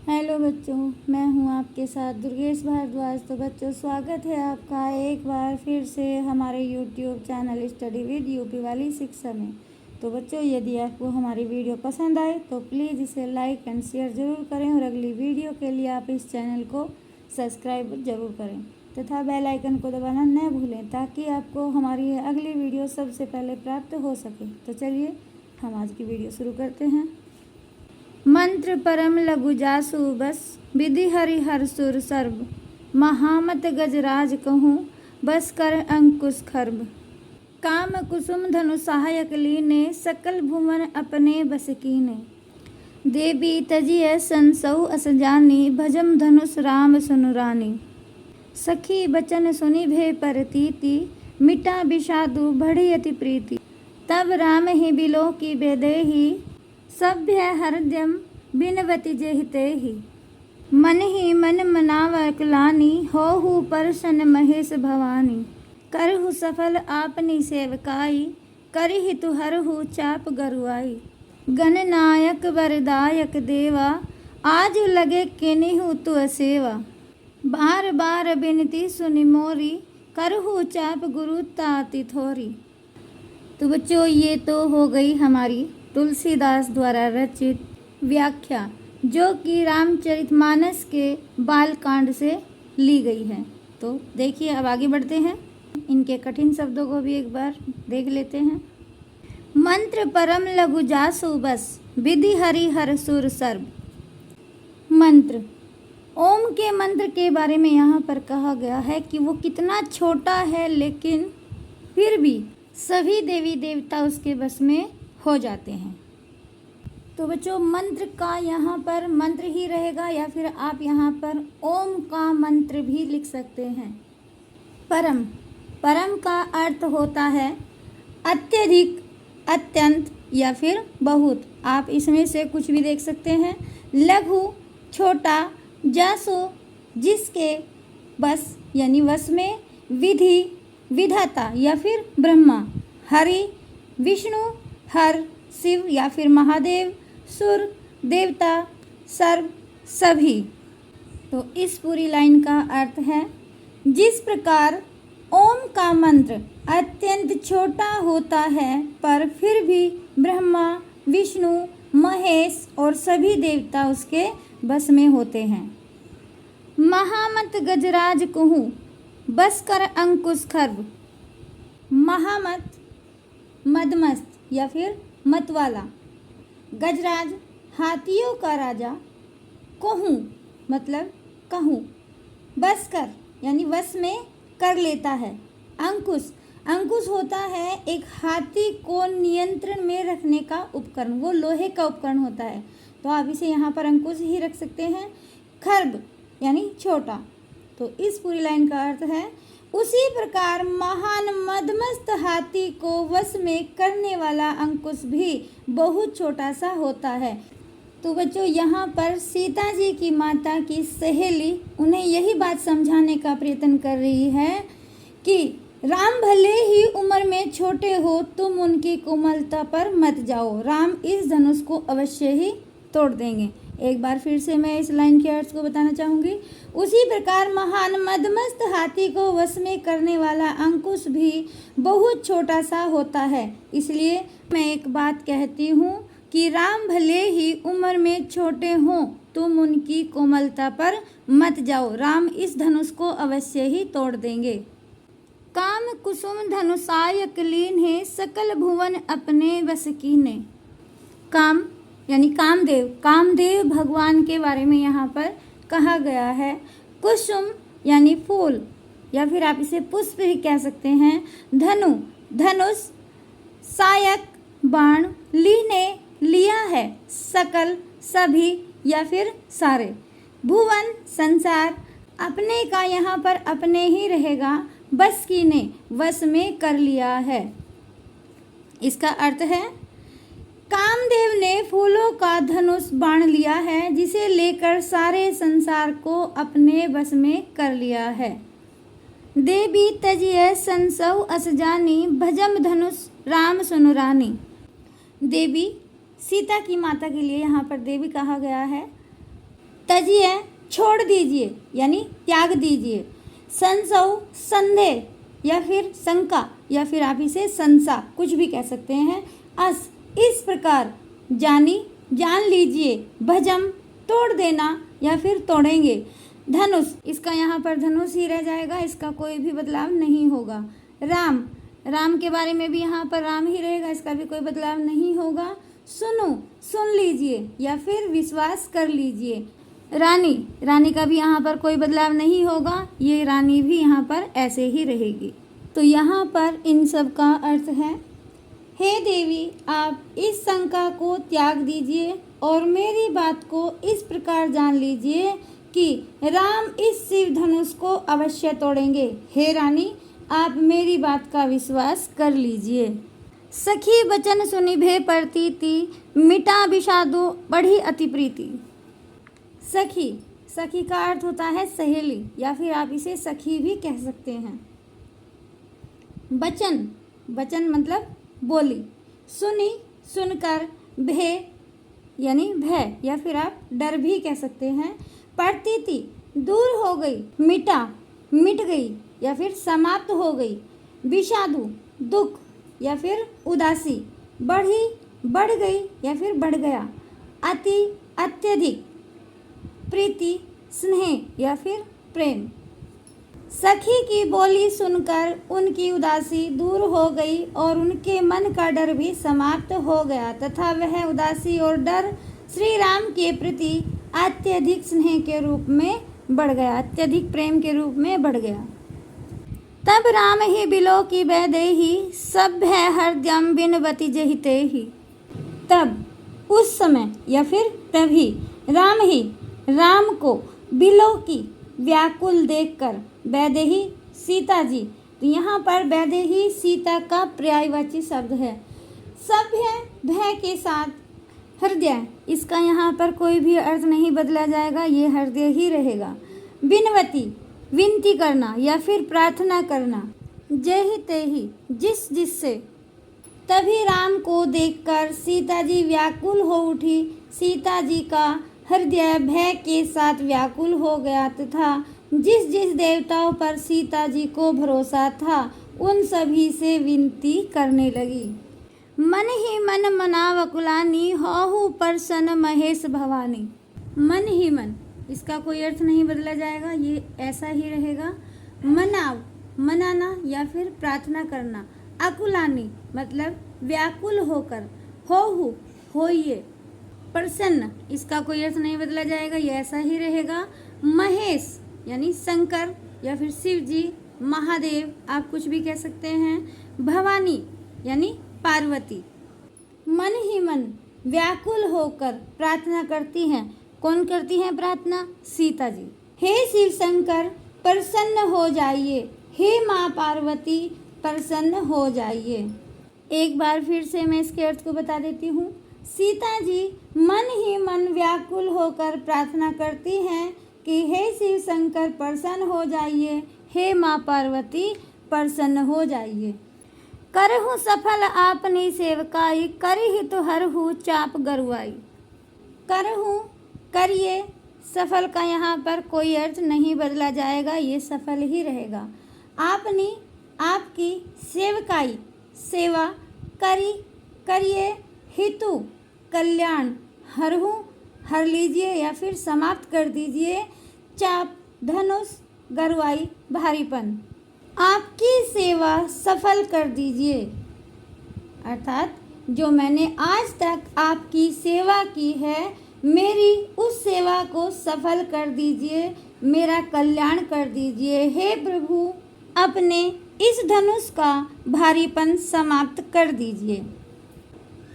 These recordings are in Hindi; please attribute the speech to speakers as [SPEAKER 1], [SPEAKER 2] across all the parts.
[SPEAKER 1] हेलो बच्चों, मैं हूं आपके साथ दुर्गेश भारद्वाज। तो बच्चों, स्वागत है आपका एक बार फिर से हमारे YouTube channel study with UP वाली शिक्षा में। तो बच्चों, यदि आपको हमारी वीडियो पसंद आए तो प्लीज़ इसे लाइक एंड शेयर ज़रूर करें और अगली वीडियो के लिए आप इस चैनल को सब्सक्राइब ज़रूर करें तथा बेल आइकन को दबाना न भूलें ताकि आपको हमारी अगली वीडियो सबसे पहले प्राप्त हो सके। तो चलिए हम आज की वीडियो शुरू करते हैं। मंत्र परम लघु जासु बस, विधि हरि हर सुर सर्व। महामत गजराज कहूँ, बस कर अंकुश खर्ब। काम कुसुम धनु सहायक लीने, सकल भुवन अपने बस कीने। देवी तजिय संसौ अस जानी, भजम धनुष राम सुनुरानी। सखी बचन सुनि भे परतीति, मिटा विषादु बढ़ी अति प्रीति। तब राम ही बिलो की बेदेही, सभ्य हरद्यम बिनवति जेहितेहि। मन ही मन मनाव कुलानी, होहु परसन महेश भवानी। करहु सफल आपनी सेवकाई, करहि तुहरहु चाप गरुआई। गणनायक वरदायक देवा, आज लगे किन्हु तुअ सेवा। बार बार बिनती सुनि मोरी, करहु चाप गुरु ताति थोरी। तो बच्चों, ये तो हो गई हमारी तुलसीदास द्वारा रचित व्याख्या, जो कि रामचरितमानस के बालकांड से ली गई है। तो देखिए, अब आगे बढ़ते हैं, इनके कठिन शब्दों को भी एक बार देख लेते हैं। मंत्र परम लघु जासु बस, विधि हरि हर सुर सर्व। मंत्र, ओम के मंत्र के बारे में यहाँ पर कहा गया है कि वो कितना छोटा है, लेकिन फिर भी सभी देवी देवता उसके बस में हो जाते हैं। तो बच्चों, मंत्र का यहाँ पर मंत्र ही रहेगा या फिर आप यहाँ पर ओम का मंत्र भी लिख सकते हैं। परम, परम का अर्थ होता है अत्यधिक, अत्यंत या फिर बहुत। आप इसमें से कुछ भी देख सकते हैं। लघु, छोटा। जासो, जिसके बस यानी वश में। विधि, विधाता या फिर ब्रह्मा। हरि, विष्णु। हर, शिव या फिर महादेव। सुर, देवता। सर्व, सभी। तो इस पूरी लाइन का अर्थ है, जिस प्रकार ओम का मंत्र अत्यंत छोटा होता है पर फिर भी ब्रह्मा, विष्णु, महेश और सभी देवता उसके बस में होते हैं। महामत गजराज कहूँ, बस कर अंकुश खर्व। महामत, मदमस्त या फिर मतवाला। गजराज, हाथियों का राजा। कहूँ मतलब कहूँ। बस कर यानी वश में कर लेता है। अंकुश, अंकुश होता है एक हाथी को नियंत्रण में रखने का उपकरण। वो लोहे का उपकरण होता है, तो आप इसे यहाँ पर अंकुश ही रख सकते हैं। खर्ब यानी छोटा। तो इस पूरी लाइन का अर्थ है, उसी प्रकार महान मदमस्त हाथी को वश में करने वाला अंकुश भी बहुत छोटा सा होता है। तो बच्चों, यहाँ पर सीता जी की माता की सहेली उन्हें यही बात समझाने का प्रयत्न कर रही है कि राम भले ही उम्र में छोटे हो, तुम उनकी कोमलता पर मत जाओ। राम इस धनुष को अवश्य ही तोड़ देंगे। एक बार फिर से मैं इस लाइन के अर्थ को बताना चाहूँगी। उसी प्रकार महान मदमस्त हाथी को वश में करने वाला अंकुश भी बहुत छोटा सा होता है। इसलिए मैं एक बात कहती हूँ कि राम भले ही उम्र में छोटे हों, तुम उनकी कोमलता पर मत जाओ। राम इस धनुष को अवश्य ही तोड़ देंगे। काम कुसुम धनुषायक लीन्हे, सकल भुवन अपने बस कीने। काम यानी कामदेव, कामदेव भगवान के बारे में यहाँ पर कहा गया है। कुसुम यानी फूल या फिर आप इसे पुष्प भी कह सकते हैं। धनु, धनुष। सायक, बाण। लीने, लिया है। सकल, सभी या फिर सारे। भुवन, संसार। अपने का यहाँ पर अपने ही रहेगा। बस कीने, वश में कर लिया है। इसका अर्थ है, कामदेव ने फूलों का धनुष बाण लिया है, जिसे लेकर सारे संसार को अपने बस में कर लिया है। देवी तजिय संसौ अस जानी, भजम धनुष राम सुनुरानी। देवी, सीता की माता के लिए यहाँ पर देवी कहा गया है। तजिए छोड़ दीजिए यानी त्याग दीजिए। संशय संदेह या फिर शंका या फिर आप इसे संशा कुछ भी कह सकते हैं। अस इस प्रकार, जानी जान लीजिए। भजम तोड़ देना या फिर तोड़ेंगे। धनुष, इसका यहाँ पर धनुष ही रह जाएगा, इसका कोई भी बदलाव नहीं होगा। राम, राम के बारे में भी यहाँ पर राम ही रहेगा, इसका भी कोई बदलाव नहीं होगा। सुनो सुन लीजिए या फिर विश्वास कर लीजिए। रानी, रानी का भी यहाँ पर कोई बदलाव नहीं होगा, ये रानी भी यहाँ पर ऐसे ही रहेगी। तो यहाँ पर इन सब का अर्थ है, हे देवी, आप इस शंका को त्याग दीजिए और मेरी बात को इस प्रकार जान लीजिए कि राम इस शिव धनुष को अवश्य तोड़ेंगे। हे रानी, आप मेरी बात का विश्वास कर लीजिए। सखी वचन सुनि भे प्रतीति, मिटा विषादो बढ़ी अति प्रीति। सखी, सखी का अर्थ होता है सहेली या फिर आप इसे सखी भी कह सकते हैं। वचन, वचन मतलब बोली। सुनी सुनकर, भे यानी भय या फिर आप डर भी कह सकते हैं। प्रतीति दूर हो गई, मिटा मिट गई या फिर समाप्त हो गई। विषादु दुख या फिर उदासी। बढ़ी बढ़ गई या फिर बढ़ गया। अति अत्यधिक। प्रीति स्नेह या फिर प्रेम। सखी की बोली सुनकर उनकी उदासी दूर हो गई और उनके मन का डर भी समाप्त हो गया तथा वह उदासी और डर श्री राम के प्रति अत्यधिक स्नेह के रूप में बढ़ गया, अत्यधिक प्रेम के रूप में बढ़ गया। तब राम ही बिलो की वैदेही, सभ्य हृदयम बिनवती जहितेहि। तब उस समय या फिर तभी राम ही, राम को बिलो की व्याकुल देखकर, वैदेही सीता जी, तो यहाँ पर वैदेही सीता का पर्यायवाची शब्द है। सभ्य भय के साथ हृदय, इसका यहाँ पर कोई भी अर्थ नहीं बदला जाएगा, ये हृदय ही रहेगा। बिनवती विनती करना या फिर प्रार्थना करना। जय तेहि जिस जिससे। तभी राम को देखकर सीता जी व्याकुल हो उठी। सीता जी का हृदय भय के साथ व्याकुल हो गया तथा जिस जिस देवताओं पर सीता जी को भरोसा था उन सभी से विनती करने लगी। मन ही मन मनावकुलानी, होहु प्रसन्न महेश भवानी। मन ही मन, इसका कोई अर्थ नहीं बदला जाएगा, ये ऐसा ही रहेगा। मनाव मनाना या फिर प्रार्थना करना। अकुलानी मतलब व्याकुल होकर। होहु होइए। प्रसन्न, इसका कोई अर्थ नहीं बदला जाएगा, ये ऐसा ही रहेगा। महेश यानी शंकर या फिर शिव जी, महादेव आप कुछ भी कह सकते हैं। भवानी यानी पार्वती। मन ही मन व्याकुल होकर प्रार्थना करती हैं। कौन करती हैं प्रार्थना? सीता जी। हे शिव शंकर प्रसन्न हो जाइए, हे माँ पार्वती प्रसन्न हो जाइए। एक बार फिर से मैं इसके अर्थ को बता देती हूँ। सीता जी मन ही मन व्याकुल होकर प्रार्थना करती हैं कि हे शिव शंकर प्रसन्न हो जाइए, हे माँ पार्वती प्रसन्न हो जाइए। करहु सफल आपनी सेवकाई, करहि तो हरहु चाप गरुआई। करहु करिए, सफल का यहाँ पर कोई अर्थ नहीं बदला जाएगा, ये सफल ही रहेगा। आपनी आपकी, सेवकाई सेवा, करी करिए, हितु कल्याण, हरहु हर लीजिए या फिर समाप्त कर दीजिए। चाप धनुष, गरुआई भारीपन, आपकी सेवा सफल कर दीजिए। अर्थात जो मैंने आज तक आपकी सेवा की है, मेरी उस सेवा को सफल कर दीजिए, मेरा कल्याण कर दीजिए। हे प्रभु, अपने इस धनुष का भारीपन समाप्त कर दीजिए।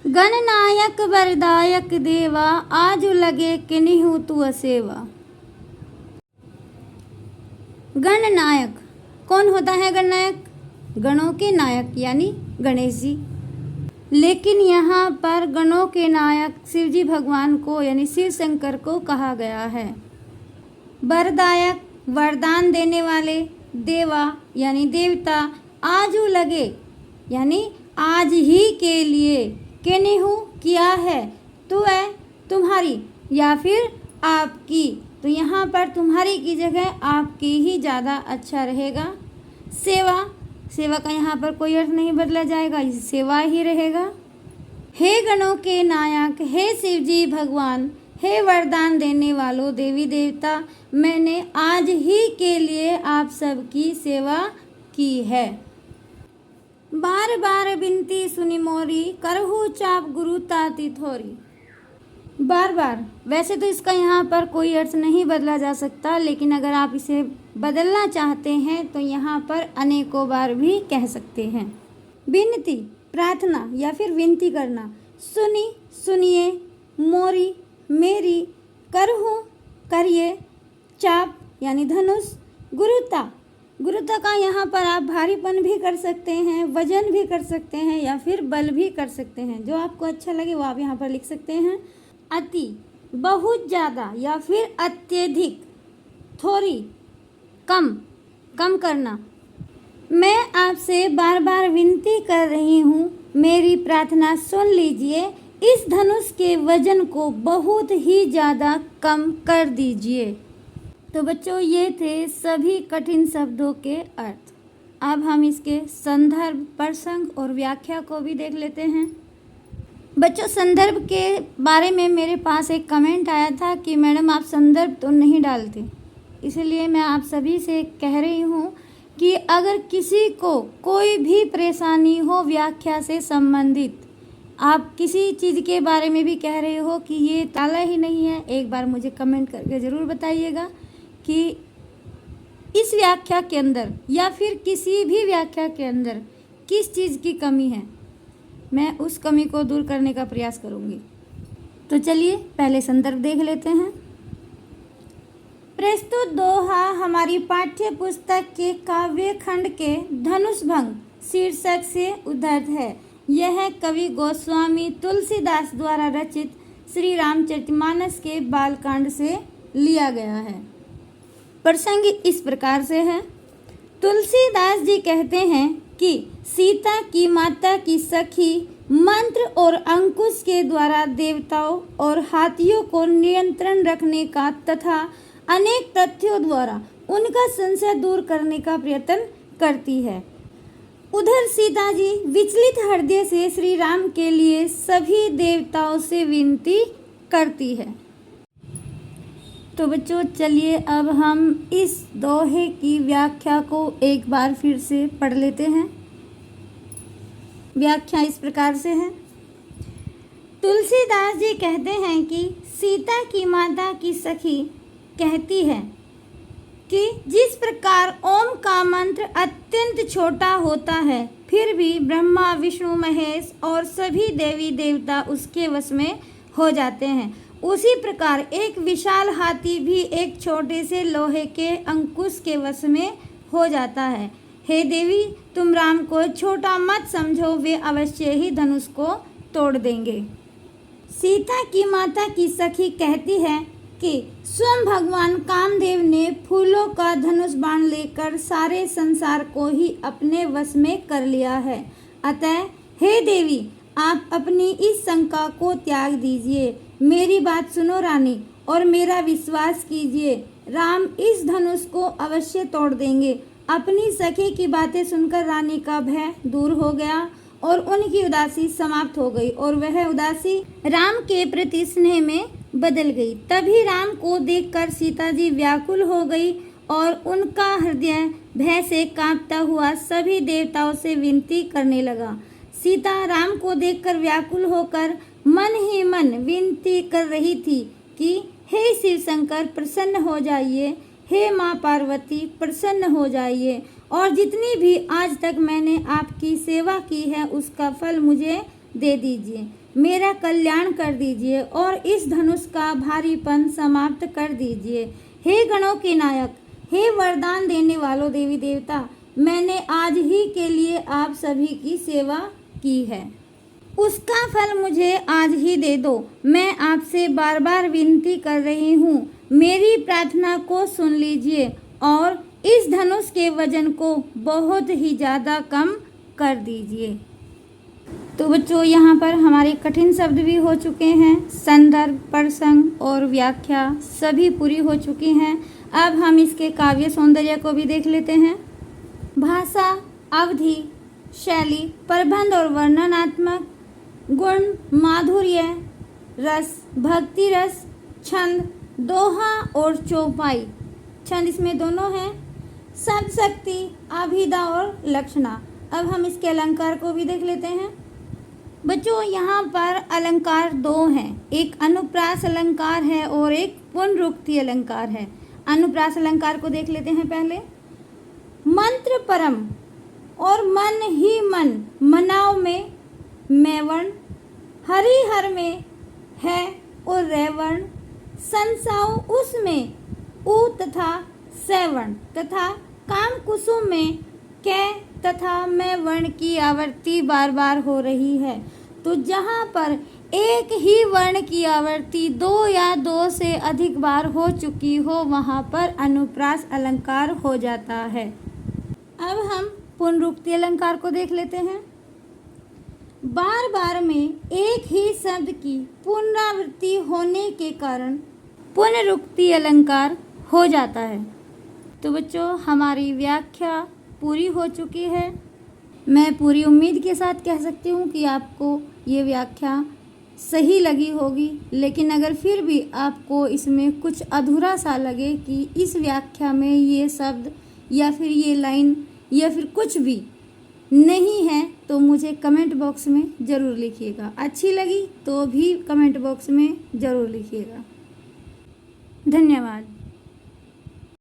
[SPEAKER 1] गणनायक वरदायक देवा, आजु लगे किन्हु तू सेवा। गणनायक, कौन होता है गणनायक? गणों के नायक यानी गणेश जी। लेकिन यहाँ पर गणों के नायक शिवजी भगवान को यानी शिव शंकर को कहा गया है। वरदायक वरदान देने वाले, देवा यानी देवता, आजू लगे यानी आज ही के लिए, किन्हु किया है, तू है तुम्हारी या फिर आपकी, तो यहाँ पर तुम्हारी की जगह आपकी ही ज़्यादा अच्छा रहेगा। सेवा, सेवा का यहाँ पर कोई अर्थ नहीं बदला जाएगा, सेवा ही रहेगा। हे गणों के नायक, हे शिव जी भगवान, हे वरदान देने वालों देवी देवता, मैंने आज ही के लिए आप सबकी सेवा की है। बार बार विनती सुनी मोरी, करहु चाप गुरु ताती थोरी। बार बार, वैसे तो इसका यहाँ पर कोई अर्थ नहीं बदला जा सकता, लेकिन अगर आप इसे बदलना चाहते हैं तो यहाँ पर अनेकों बार भी कह सकते हैं। विनती, प्रार्थना या फिर विनती करना। सुनी, सुनिए, मोरी, मेरी, करहु, करिए, चाप यानी धनुष, गुरुता, गुरुता का यहाँ पर आप भारीपन भी कर सकते हैं, वजन भी कर सकते हैं या फिर बल भी कर सकते हैं, जो आपको अच्छा लगे वो आप यहाँ पर लिख सकते हैं। अति, बहुत ज़्यादा या फिर अत्यधिक। थोड़ी, कम, कम करना। मैं आपसे बार बार विनती कर रही हूँ, मेरी प्रार्थना सुन लीजिए, इस धनुष के वजन को बहुत ही ज़्यादा कम कर दीजिए। तो बच्चों, ये थे सभी कठिन शब्दों के अर्थ। अब हम इसके संदर्भ, प्रसंग और व्याख्या को भी देख लेते हैं। बच्चों, संदर्भ के बारे में मेरे पास एक कमेंट आया था कि मैडम आप संदर्भ तो नहीं डालते, इसलिए मैं आप सभी से कह रही हूँ कि अगर किसी को कोई भी परेशानी हो व्याख्या से संबंधित, आप किसी चीज़ के बारे में भी कह रहे हो कि ये ताला ही नहीं है, एक बार मुझे कमेंट करके ज़रूर बताइएगा कि इस व्याख्या के अंदर या फिर किसी भी व्याख्या के अंदर किस चीज़ की कमी है, मैं उस कमी को दूर करने का प्रयास करूँगी। तो चलिए पहले संदर्भ देख लेते हैं। प्रस्तुत दोहा हमारी पाठ्य पुस्तक के काव्य खंड के धनुष भंग शीर्षक से उद्धृत है। यह कवि गोस्वामी तुलसीदास द्वारा रचित श्री रामचरितमानस के बालकांड से लिया गया है। प्रसंग इस प्रकार से है। तुलसीदास जी कहते हैं कि सीता की माता की सखी मंत्र और अंकुश के द्वारा देवताओं और हाथियों को नियंत्रण रखने का तथा अनेक तथ्यों द्वारा उनका संशय दूर करने का प्रयत्न करती है। उधर सीता जी विचलित हृदय से श्री राम के लिए सभी देवताओं से विनती करती है। तो बच्चों, चलिए अब हम इस दोहे की व्याख्या को एक बार फिर से पढ़ लेते हैं। व्याख्या इस प्रकार से है। तुलसीदास जी कहते हैं कि सीता की माता की सखी कहती है कि जिस प्रकार ओम का मंत्र अत्यंत छोटा होता है, फिर भी ब्रह्मा, विष्णु, महेश और सभी देवी देवता उसके वश में हो जाते हैं, उसी प्रकार एक विशाल हाथी भी एक छोटे से लोहे के अंकुश के वश में हो जाता है। हे देवी, तुम राम को छोटा मत समझो, वे अवश्य ही धनुष को तोड़ देंगे। सीता की माता की सखी कहती है कि स्वयं भगवान कामदेव ने फूलों का धनुष बाण लेकर सारे संसार को ही अपने वश में कर लिया है। अतः हे देवी, आप अपनी इस शंका को त्याग दीजिए, मेरी बात सुनो रानी और मेरा विश्वास कीजिए, राम इस धनुष को अवश्य तोड़ देंगे। अपनी सखी की बातें सुनकर रानी का भय दूर हो गया और उनकी उदासी समाप्त हो गई और वह उदासी राम के प्रति स्नेह में बदल गई। तभी राम को देखकर सीता जी व्याकुल हो गई और उनका हृदय भय से कांपता हुआ सभी देवताओं से विनती करने लगा। सीता राम को देखकर व्याकुल होकर मन ही मन विनती कर रही थी कि हे शिव शंकर प्रसन्न हो जाइए, हे माँ पार्वती प्रसन्न हो जाइए, और जितनी भी आज तक मैंने आपकी सेवा की है उसका फल मुझे दे दीजिए, मेरा कल्याण कर दीजिए और इस धनुष का भारीपन समाप्त कर दीजिए। हे गणों के नायक, हे वरदान देने वालों देवी देवता, मैंने आज ही के लिए आप सभी की सेवा की है, उसका फल मुझे आज ही दे दो। मैं आपसे बार बार विनती कर रही हूँ, मेरी प्रार्थना को सुन लीजिए और इस धनुष के वजन को बहुत ही ज़्यादा कम कर दीजिए। तो बच्चों यहाँ पर हमारे कठिन शब्द भी हो चुके हैं, संदर्भ, प्रसंग और व्याख्या सभी पूरी हो चुकी हैं। अब हम इसके काव्य सौंदर्य को भी देख लेते हैं। भाषा, अवधि, शैली, प्रबंध और वर्णनात्मक गुण, माधुर्य, रस, भक्ति रस, छंद, दोहा और चौपाई, छंद इसमें दोनों हैं, शब्द शक्ति, अभिधा और लक्षणा। अब हम इसके अलंकार को भी देख लेते हैं। बच्चों यहाँ पर अलंकार दो हैं, एक अनुप्रास अलंकार है और एक पुनरुक्ति अलंकार है। अनुप्रास अलंकार को देख लेते हैं पहले। मंत्र परम और मन ही मन, मनाव में मैवर्ण, हरिहर में है और रेवर्ण, संसाव उसमें उ तथा सैवर्ण तथा काम कुसुम में कै तथा मैं वर्ण की आवृत्ति बार बार हो रही है। तो जहाँ पर एक ही वर्ण की आवृत्ति दो या दो से अधिक बार हो चुकी हो वहाँ पर अनुप्रास अलंकार हो जाता है। अब हम पुनरुक्ति अलंकार को देख लेते हैं। बार बार में एक ही शब्द की पुनरावृत्ति होने के कारण पुनरुक्ति अलंकार हो जाता है। तो बच्चों हमारी व्याख्या पूरी हो चुकी है। मैं पूरी उम्मीद के साथ कह सकती हूँ कि आपको ये व्याख्या सही लगी होगी, लेकिन अगर फिर भी आपको इसमें कुछ अधूरा सा लगे कि इस व्याख्या में ये शब्द या फिर ये लाइन या फिर कुछ भी नहीं है तो मुझे कमेंट बॉक्स में ज़रूर लिखिएगा। अच्छी लगी तो भी कमेंट बॉक्स में ज़रूर लिखिएगा। धन्यवाद।